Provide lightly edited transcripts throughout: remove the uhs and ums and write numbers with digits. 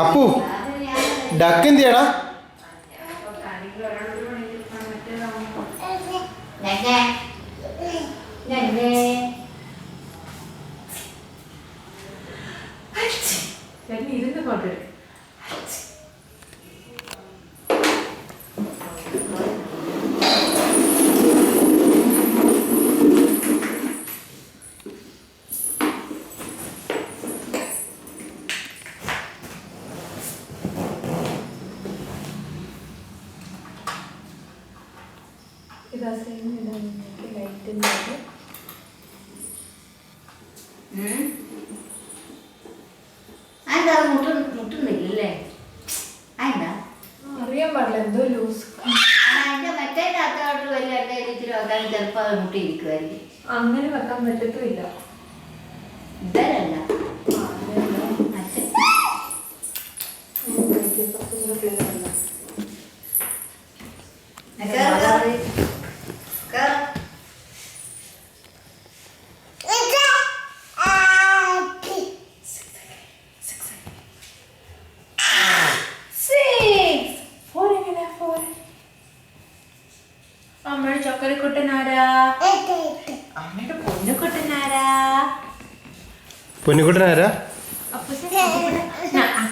Appu duck എന്തിയാടാ? ഇരുന്ന് കൊണ്ട് മുട്ടുന്നില്ലേ? അറിയാൻ പാടില്ല, എന്തോ ലൂസ്. മറ്റേ അകത്തോട്ട് വലിയ എണ്ണയിൽ ഇച്ചിരി വെക്കാൻ ചിലപ്പോൾ അത് മുട്ടിയിരിക്കുമായിരിക്കും. അങ്ങനെ വെക്കാൻ പറ്റത്തുമില്ല. ഇതല്ല അമ്മയുടെ ചൊക്കരക്കുട്ടനാരാ? അമ്മയുടെ പൊന്നുക്കുട്ടനാരാ? പൊന്നുകുട്ടനാരാ?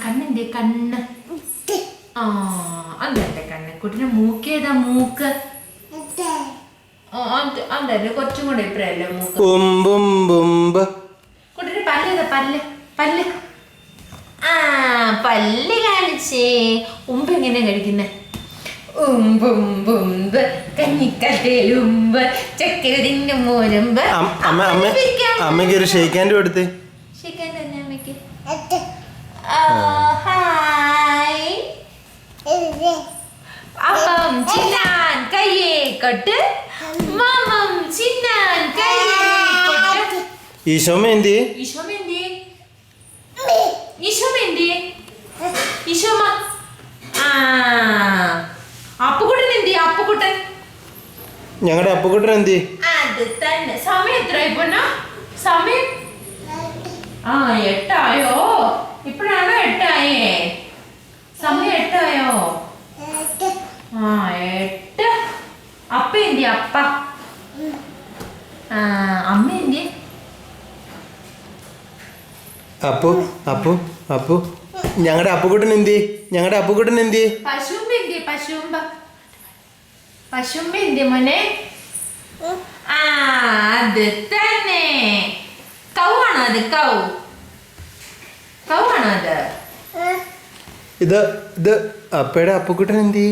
കണ്ണെന്തേ? കണ്ണ് അതെ കണ്ണ്. കുട്ടിന്റെ മൂക്കേതാ? മൂക്ക് അതല്ലേ കുറച്ചും കൂടെ ഇപ്പഴല്ലേ മൂക്ക്. കുട്ടിന്റെ പല്ലേതാ? പല്ല് പല്ല് പല്ല് കാണിച്ചേ. ഉമ്പ് എങ്ങനെ കഴിക്കുന്നേ? ഉമ്പുമ്പുമ്പ് കഞ്ഞിക്കട്ടേലുമ്പ് ചക്കര തിന്നും മോരുമ്പ്. അമ്മയ്ക്ക് ഒരു ഷേക്ക് ഹാൻഡ് കൊടുത്തേ. ഷേക്ക് ഹാൻഡ് തന്നെ അമ്മയ്ക്ക്. ഹായ്. അപ്പം ചിന്നാൻ കയ്യേ കൊട്ട്, മാമം ചിന്നാൻ കയ്യേ കൊട്ട്. ഈശോമ എന്തി? ഈശോമ എന്തി? ഈശോമ എന്തി? ഈശോമ അപ്പുകുട്ടൻ എന്തി? അപ്പുകുട്ടൻ ഞങ്ങളുടെ അപ്പുകുട്ടൻ എന്തി? അത് തന്നെ. സമയം എത്രയായി പൊന്നാ? സമയം 8 ആയോ? ഇപ്പഴാണോ 8 ആയേ? സമയം 8 ആയോ? 8. അപ്പ എന്തി? അപ്പ അമ്മ എന്തി? അപ്പു അപ്പു അപ്പു ഞങ്ങളുടെ അപ്പുകുട്ടൻ എന്തി? ഞങ്ങളുടെ അപ്പുകുട്ടൻ എന്തി? പശുമ്പ എന്തി? പശുമ്പ പശുമ്പ എന്തി മോനെ? അത് തന്നെ. കൗവാണോ അത്? കൗവാണോ അത്? ഇത് അപ്പയുടെ അപ്പുകുട്ടൻ എന്തി?